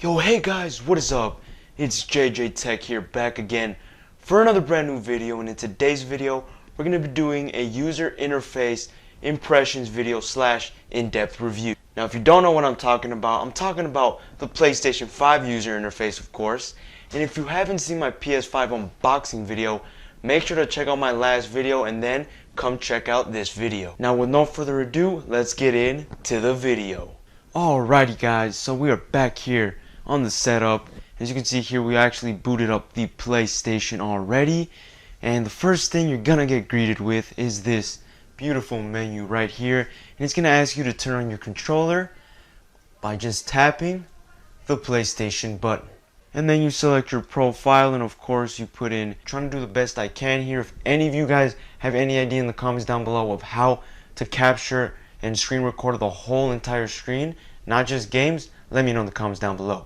Yo, hey guys, what is up? It's JJ Tech here, back again for another brand new video. And in today's video, we're going to be doing a user interface impressions video slash in-depth review. Now, if you don't know what I'm talking about the PlayStation 5 user interface, of course. And if you haven't seen my PS5 unboxing video, make sure to check out my last video and then come check out this video. Now, with no further ado, let's get into the video. Alrighty guys, so we are back here on the setup. As you can see here, we actually booted up the PlayStation already, and the first thing you're gonna get greeted with is this beautiful menu right here, and it's gonna ask you to turn on your controller by just tapping the PlayStation button. And then you select your profile, and of course you put in, trying to do the best I can here. If any of you guys have any idea in the comments down below of how to capture and screen record the whole entire screen, not just games, let me know in the comments down below.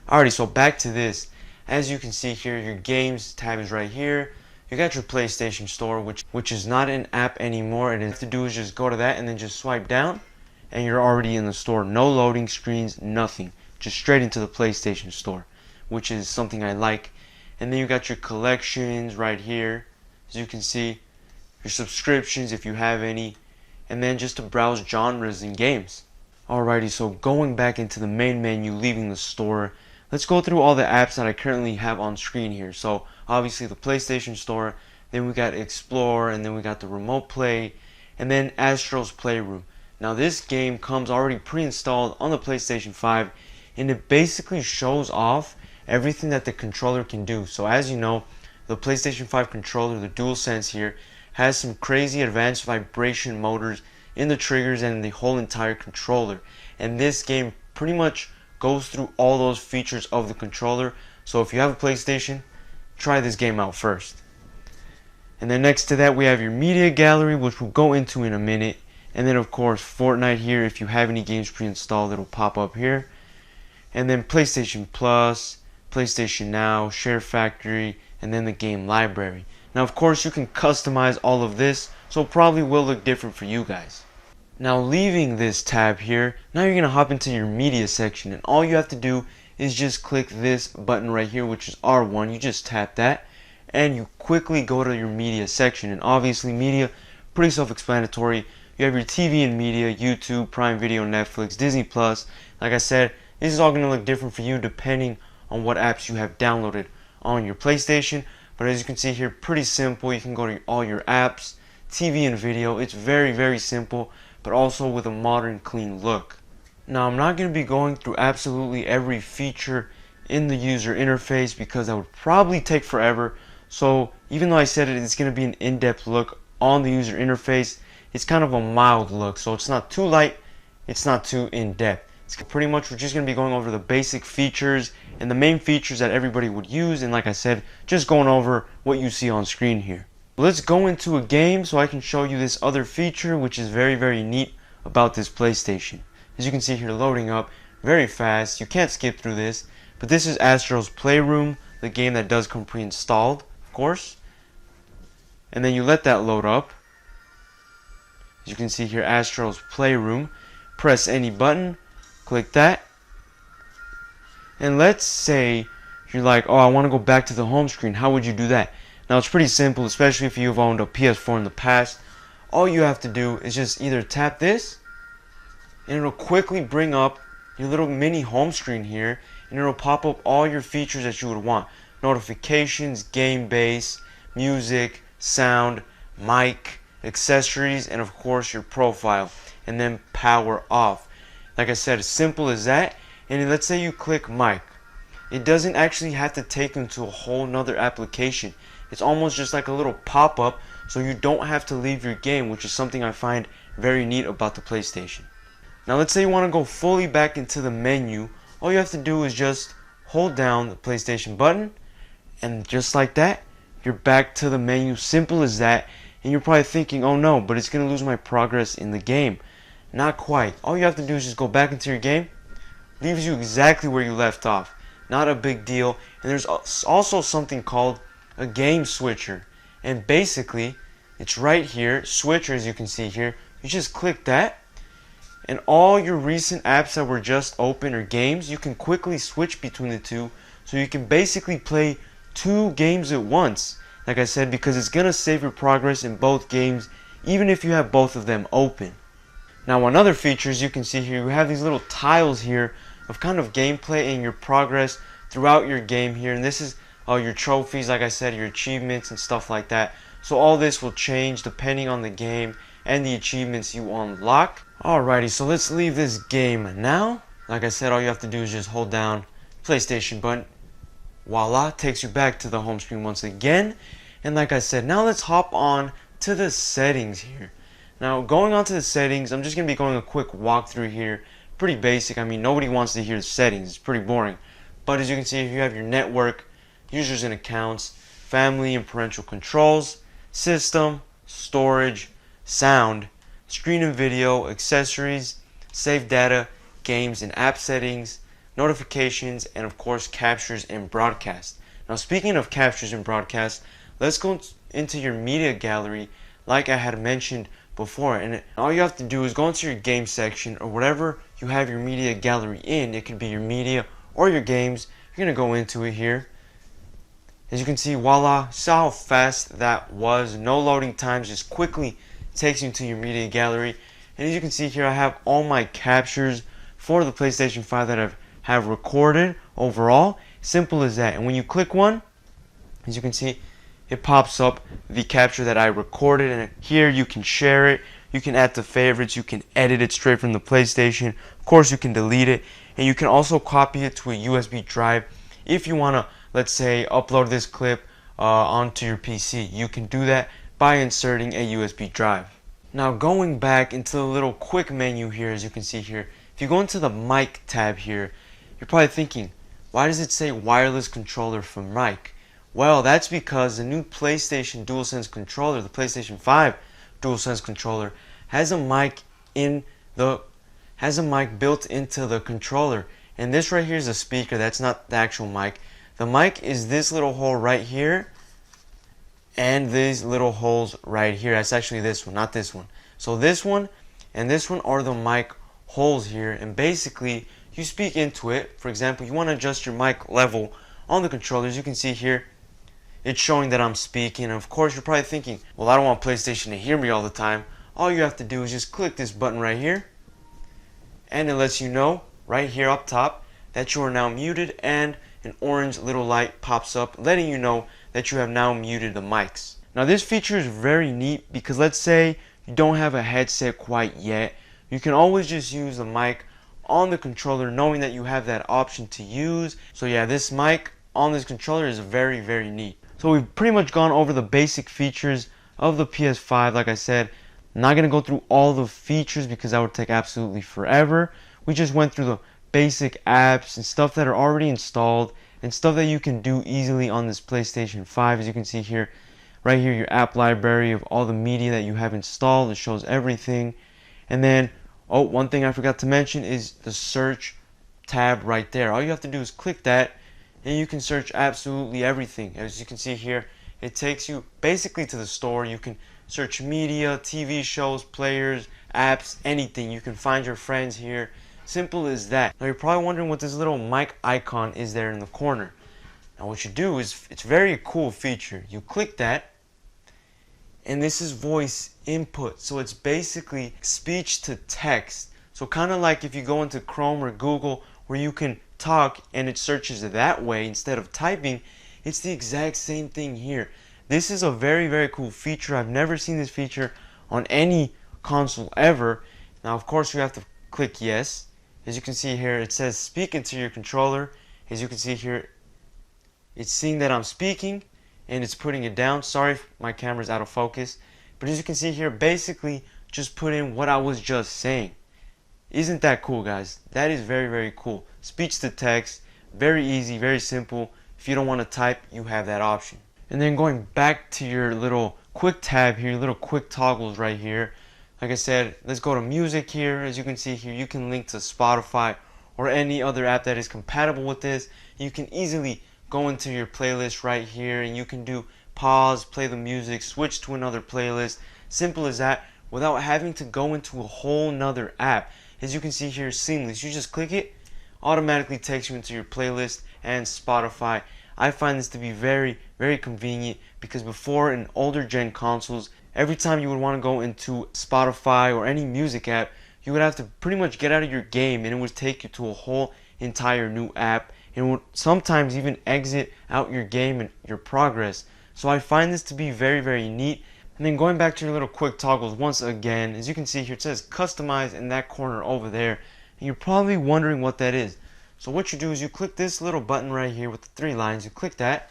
Alrighty, so back to this. As you can see here, your games tab is right here. You got your PlayStation Store, which is not an app anymore, and all you have to do is just go to that and then just swipe down, and you're already in the store. No loading screens, nothing. Just straight into the PlayStation Store, which is something I like. And then you got your collections right here, as you can see, your subscriptions if you have any, and then just to browse genres and games. Alrighty, so going back into the main menu, leaving the store, let's go through all the apps that I currently have on screen here. So obviously the PlayStation Store, then we got Explore, and then we got the Remote Play, and then Astro's Playroom. Now this game comes already pre-installed on the PlayStation 5, and it basically shows off everything that the controller can do. So as you know, the PlayStation 5 controller, the DualSense here, has some crazy advanced vibration motors in the triggers and the whole entire controller. And this game pretty much goes through all those features of the controller. So if you have a PlayStation, try this game out first. And then next to that we have your media gallery, which we'll go into in a minute. And then of course Fortnite here. If you have any games pre-installed, it'll pop up here. And then PlayStation Plus, PlayStation Now, Share Factory, and then the game library. Now of course you can customize all of this, so it probably will look different for you guys. Now leaving this tab here, now you're going to hop into your media section, and all you have to do is just click this button right here, which is R1. You just tap that and you quickly go to your media section. And obviously media, pretty self-explanatory. You have your TV and media, YouTube, Prime Video, Netflix, Disney Plus. Like I said, this is all going to look different for you depending on what apps you have downloaded on your PlayStation. But as you can see here, pretty simple. You can go to all your apps, TV and video. It's very, very simple, but also with a modern, clean look. Now, I'm not going to be going through absolutely every feature in the user interface because that would probably take forever. So even though I said it's going to be an in-depth look on the user interface, it's kind of a mild look. So it's not too light, it's not too in-depth. It's pretty much, we're just going to be going over the basic features and the main features that everybody would use, and like I said, just going over what you see on screen here. Let's go into a game so I can show you this other feature, which is very, very neat about this PlayStation. As you can see here, loading up very fast. You can't skip through this, but this is Astro's Playroom, the game that does come pre-installed, of course. And then you let that load up. As you can see here, Astro's Playroom. Press any button. Click that, and let's say you're like, oh, I want to go back to the home screen. How would you do that? Now it's pretty simple, especially if you've owned a PS4 in the past. All you have to do is just either tap this, and it'll quickly bring up your little mini home screen here, and it'll pop up all your features that you would want. Notifications, game base, music, sound, mic, accessories, and of course your profile, and then power off. Like I said, as simple as that. And let's say you click mic. It doesn't actually have to take them to a whole nother application. It's almost just like a little pop-up, so you don't have to leave your game, which is something I find very neat about the PlayStation. Now let's say you want to go fully back into the menu. All you have to do is just hold down the PlayStation button, and just like that, you're back to the menu. Simple as that. And you're probably thinking, oh no, but it's going to lose my progress in the game. Not quite. All you have to do is just go back into your game. Leaves you exactly where you left off. Not a big deal. And there's also something called a game switcher. And basically, it's right here. Switcher, as you can see here. You just click that. And all your recent apps that were just open or games, you can quickly switch between the two, so you can basically play 2 games at once. Like I said, because it's going to save your progress in both games, even if you have both of them open. Now, on other features, you can see here, you have these little tiles here of kind of gameplay and your progress throughout your game here. And this is your trophies, like I said, your achievements and stuff like that. So all this will change depending on the game and the achievements you unlock. Alrighty, so let's leave this game now. Like I said, all you have to do is just hold down PlayStation button. Voila, takes you back to the home screen once again. And like I said, now let's hop on to the settings here. Now, going on to the settings, I'm just going to be going a quick walkthrough here. Pretty basic. I mean, nobody wants to hear the settings. It's pretty boring. But as you can see, if you have your network, users and accounts, family and parental controls, system, storage, sound, screen and video, accessories, save data, games and app settings, notifications, and of course captures and broadcast. Now, speaking of captures and broadcast, let's go into your media gallery like I had mentioned before, and all you have to do is go into your game section or whatever you have your media gallery in. It could be your media or your games. You're going to go into it here. As you can see, voila, see how fast that was. No loading times, just quickly takes you to your media gallery. And as you can see here, I have all my captures for the PlayStation 5 that I have recorded overall. Simple as that. And when you click one, as you can see, it pops up the capture that I recorded, and here you can share it, you can add to favorites, you can edit it straight from the PlayStation. Of course, you can delete it, and you can also copy it to a USB drive if you want to, let's say, upload this clip onto your PC. You can do that by inserting a USB drive. Now, going back into the little quick menu here, as you can see here, if you go into the mic tab here, you're probably thinking, why does it say wireless controller for mic? Well, that's because the new PlayStation DualSense controller, the PlayStation 5 DualSense controller, has a mic built into the controller. And this right here is a speaker. That's not the actual mic. The mic is this little hole right here, and these little holes right here. That's actually this one, not this one. So this one and this one are the mic holes here, and basically you speak into it. For example, you want to adjust your mic level on the controllers. You can see here it's showing that I'm speaking, and of course you're probably thinking, well, I don't want PlayStation to hear me all the time. All you have to do is just click this button right here, and it lets you know right here up top that you are now muted, and an orange little light pops up letting you know that you have now muted the mics. Now, this feature is very neat because let's say you don't have a headset quite yet, you can always just use the mic on the controller knowing that you have that option to use. So yeah, this mic on this controller is very, very neat. So we've pretty much gone over the basic features of the PS5. Like I said, I'm not going to go through all the features because that would take absolutely forever. We just went through the basic apps and stuff that are already installed and stuff that you can do easily on this PlayStation 5. As you can see here, right here, your app library of all the media that you have installed. It shows everything. And then, oh, one thing I forgot to mention is the search tab right there. All you have to do is click that, and you can search absolutely everything. As you can see here, it takes you basically to the store. You can search media, TV shows, players, apps, anything. You can find your friends here. Simple as that. Now, you're probably wondering what this little mic icon is there in the corner. Now, what you do is, it's very cool feature. You click that, and this is voice input. So it's basically speech to text. So kind of like if you go into Chrome or Google where you can talk and it searches that way instead of typing, it's the exact same thing here. This is a very, very cool feature. I've never seen this feature on any console ever. Now, of course, you have to click yes. As you can see here, it says speak into your controller. As you can see here, it's seeing that I'm speaking and it's putting it down. Sorry if my camera's out of focus, but as you can see here, basically just put in what I was just saying. Isn't that cool, guys? That is very, very cool. Speech to text, very easy, very simple. If you don't want to type, you have that option. And then going back to your little quick tab here, your little quick toggles right here. Like I said, let's go to music here. As you can see here, you can link to Spotify or any other app that is compatible with this. You can easily go into your playlist right here, and you can do pause, play the music, switch to another playlist. Simple as that, without having to go into a whole nother app. as you can see here, seamless. You just click it, automatically takes you into your playlist and Spotify. I find this to be very, very convenient because before, in older gen consoles, every time you would want to go into Spotify or any music app, you would have to pretty much get out of your game and it would take you to a whole entire new app, and would sometimes even exit out your game and your progress. So I find this to be very, very neat. And then going back to your little quick toggles once again, as you can see here, it says customize in that corner over there, and you're probably wondering what that is. So what you do is you click this little button right here with the 3 lines, you click that,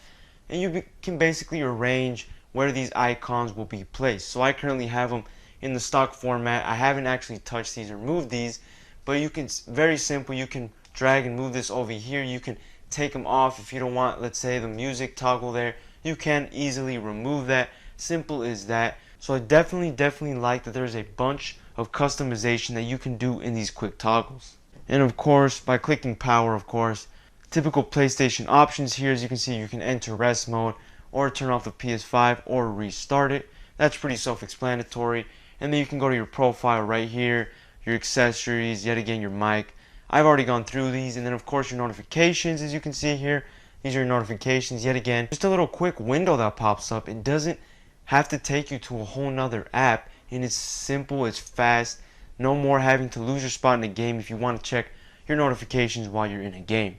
and you can basically arrange where these icons will be placed. So I currently have them in the stock format. I haven't actually touched these or moved these, but you can, very simple, you can drag and move this over here. You can take them off if you don't want, let's say, the music toggle there. You can easily remove that. Simple as that. So I definitely like that there's a bunch of customization that you can do in these quick toggles. And of course, by clicking power, of course, typical PlayStation options here, as you can see, you can enter rest mode or turn off the PS5 or restart it. That's pretty self-explanatory. And then you can go to your profile right here, your accessories, yet again your mic. I've already gone through these, and then of course your notifications, as you can see here. These are your notifications, yet again. Just a little quick window that pops up. It doesn't have to take you to a whole nother app, and it's simple, it's fast. No more having to lose your spot in the game if you want to check your notifications while you're in a game.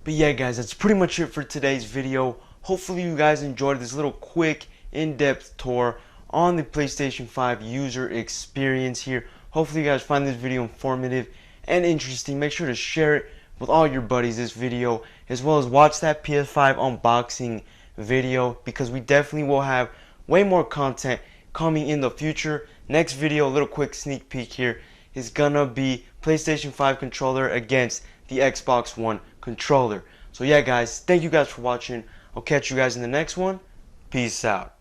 But yeah guys, that's pretty much it for today's video. Hopefully you guys enjoyed this little quick in-depth tour on the PlayStation 5 user experience here. Hopefully you guys find this video informative and interesting. Make sure to share it with all your buddies, this video, as well as watch that PS5 unboxing video, because we definitely will have way more content coming in the future. Next video, a little quick sneak peek here, is gonna be PlayStation 5 controller against the Xbox One controller. So yeah guys, thank you guys for watching. I'll catch you guys in the next one. Peace out.